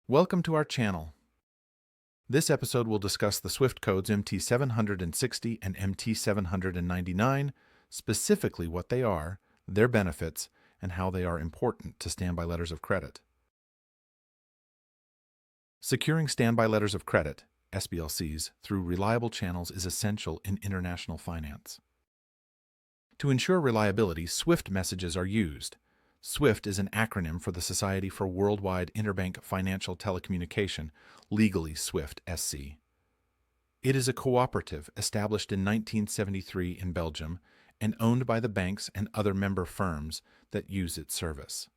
Welcome to our channel. This episode will discuss the SWIFT codes MT760 and MT799, specifically what they are, their benefits, and how they are important to standby letters of credit. Securing standby letters of credit, SBLCs, through reliable channels is essential in international finance. To ensure reliability, SWIFT messages are used. SWIFT is an acronym for the Society for Worldwide Interbank Financial Telecommunication, legally SWIFT-SC. It is a cooperative established in 1973 in Belgium and owned by the banks and other member firms that use its service.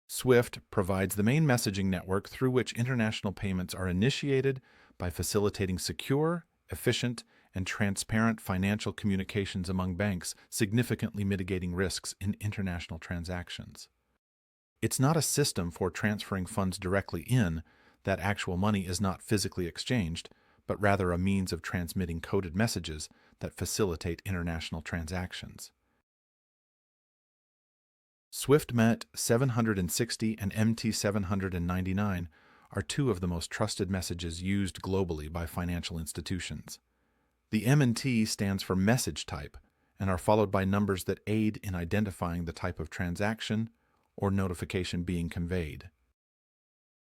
SWIFT provides the main messaging network through which international payments are initiated by facilitating secure, efficient, and transparent financial communications among banks, significantly mitigating risks in international transactions. It's not a system for transferring funds directly in, that actual money is not physically exchanged, but rather a means of transmitting coded messages that facilitate international transactions. SWIFT MT760 and MT799 are two of the most trusted messages used globally by financial institutions. The M and T stands for message type and are followed by numbers that aid in identifying the type of transaction or notification being conveyed.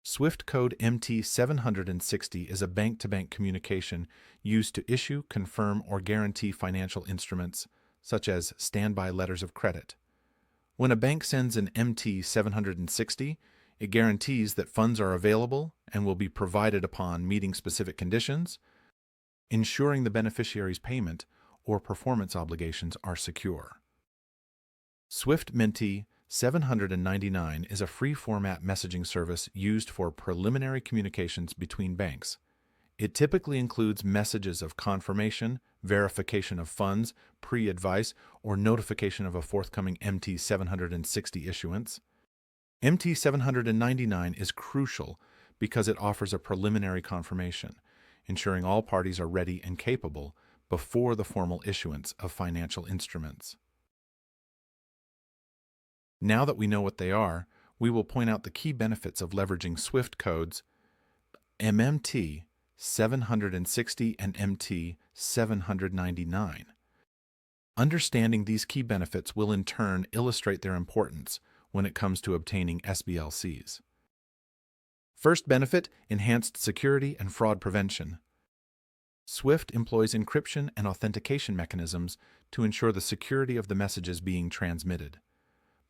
SWIFT code MT760 is a bank-to-bank communication used to issue, confirm, or guarantee financial instruments, such as standby letters of credit. When a bank sends an MT760, it guarantees that funds are available and will be provided upon meeting specific conditions, ensuring the beneficiary's payment or performance obligations are secure. SWIFT MT799 is a free-format messaging service used for preliminary communications between banks. It typically includes messages of confirmation, verification of funds, pre-advice, or notification of a forthcoming MT760 issuance. MT799 is crucial because it offers a preliminary confirmation, ensuring all parties are ready and capable before the formal issuance of financial instruments. Now that we know what they are, we will point out the key benefits of leveraging SWIFT codes MT760 and MT799. Understanding these key benefits will in turn illustrate their importance when it comes to obtaining SBLCs. First benefit, enhanced security and fraud prevention. SWIFT employs encryption and authentication mechanisms to ensure the security of the messages being transmitted.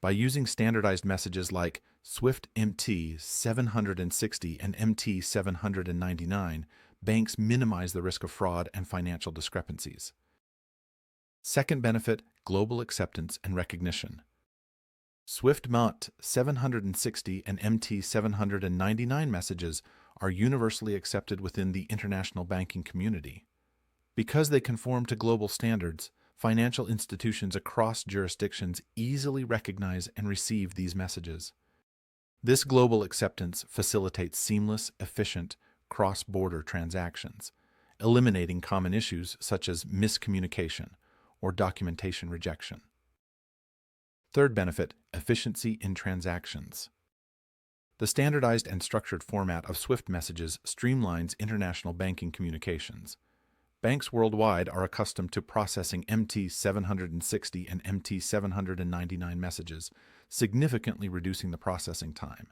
By using standardized messages like SWIFT MT760 and MT799, banks minimize the risk of fraud and financial discrepancies. Second benefit, global acceptance and recognition. SWIFT MT760 and MT799 messages are universally accepted within the international banking community. Because they conform to global standards, financial institutions across jurisdictions easily recognize and receive these messages. This global acceptance facilitates seamless, efficient, cross-border transactions, eliminating common issues such as miscommunication or documentation rejection. Third benefit, efficiency in transactions. The standardized and structured format of SWIFT messages streamlines international banking communications. Banks worldwide are accustomed to processing MT760 and MT799 messages, significantly reducing the processing time.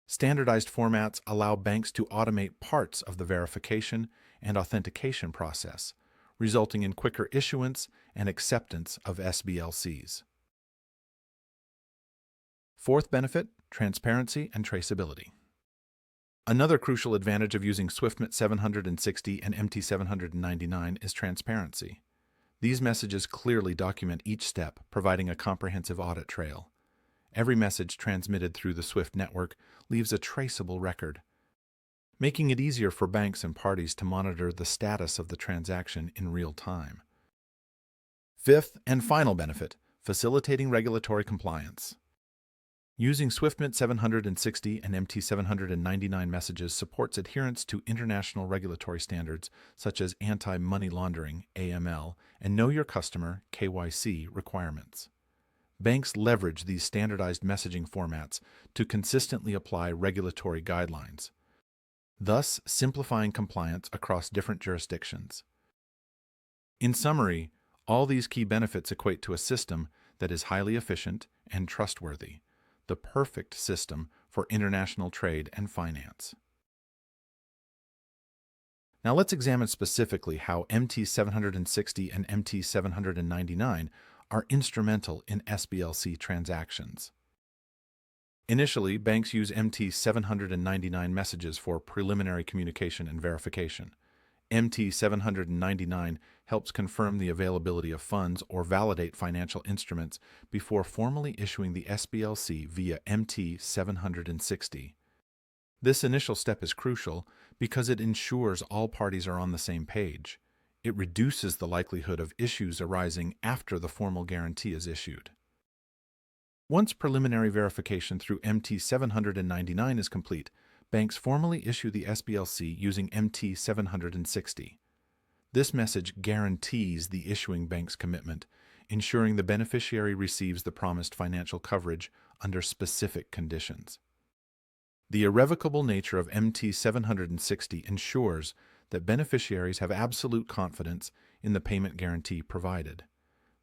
Standardized formats allow banks to automate parts of the verification and authentication process, resulting in quicker issuance and acceptance of SBLCs. Fourth benefit, transparency and traceability. Another crucial advantage of using SWIFT MT760 and MT799 is transparency. These messages clearly document each step, providing a comprehensive audit trail. Every message transmitted through the SWIFT network leaves a traceable record, making it easier for banks and parties to monitor the status of the transaction in real time. Fifth and final benefit, facilitating regulatory compliance. Using SWIFT MT760 and MT799 messages supports adherence to international regulatory standards such as anti-money laundering (AML) and Know Your Customer (KYC) requirements. Banks leverage these standardized messaging formats to consistently apply regulatory guidelines, thus simplifying compliance across different jurisdictions. In summary, all these key benefits equate to a system that is highly efficient and trustworthy, the perfect system for international trade and finance. Now let's examine specifically how MT760 and MT799 are instrumental in SBLC transactions. Initially, banks use MT799 messages for preliminary communication and verification. MT799 helps confirm the availability of funds or validate financial instruments before formally issuing the SBLC via MT760. This initial step is crucial because it ensures all parties are on the same page. It reduces the likelihood of issues arising after the formal guarantee is issued. Once preliminary verification through MT799 is complete, banks formally issue the SBLC using MT760. This message guarantees the issuing bank's commitment, ensuring the beneficiary receives the promised financial coverage under specific conditions. The irrevocable nature of MT760 ensures that beneficiaries have absolute confidence in the payment guarantee provided.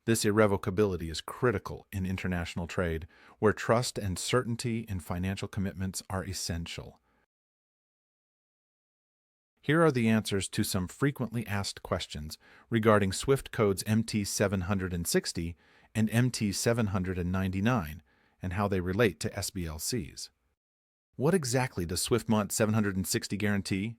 This irrevocability is critical in international trade, where trust and certainty in financial commitments are essential. Here are the answers to some frequently asked questions regarding SWIFT codes MT760 and MT799 and how they relate to SBLCs. What exactly does SWIFT MT760 guarantee?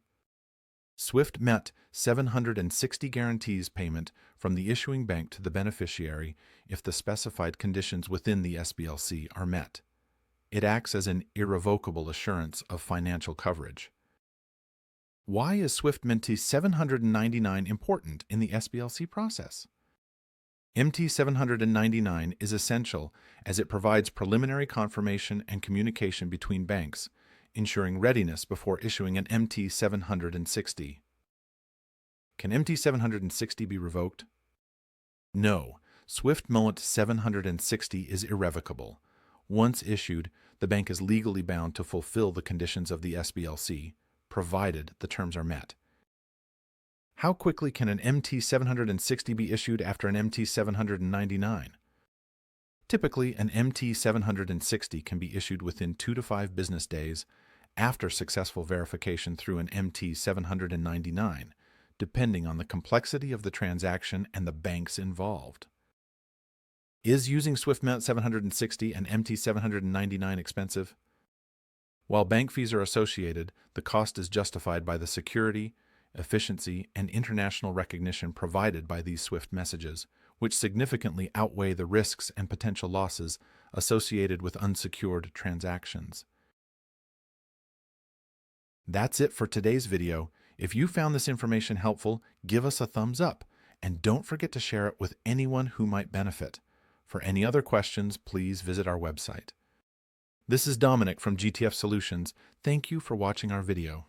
SWIFT MT760 guarantees payment from the issuing bank to the beneficiary if the specified conditions within the SBLC are met. It acts as an irrevocable assurance of financial coverage. Why is SWIFT MT799 important in the SBLC process? MT799 is essential as it provides preliminary confirmation and communication between banks, ensuring readiness before issuing an MT760. Can MT760 be revoked? No. SWIFT MT760 is irrevocable. Once issued, the bank is legally bound to fulfill the conditions of the SBLC, provided the terms are met. How quickly can an MT760 be issued after an MT799? Typically, an MT760 can be issued within 2 to 5 business days after successful verification through an MT799, depending on the complexity of the transaction and the banks involved. Is using SWIFT MT760 and MT799 expensive? While bank fees are associated, the cost is justified by the security, efficiency, and international recognition provided by these SWIFT messages, which significantly outweigh the risks and potential losses associated with unsecured transactions. That's it for today's video. If you found this information helpful, give us a thumbs up, and don't forget to share it with anyone who might benefit. For any other questions, please visit our website. This is Dominic from GTF Solutions. Thank you for watching our video.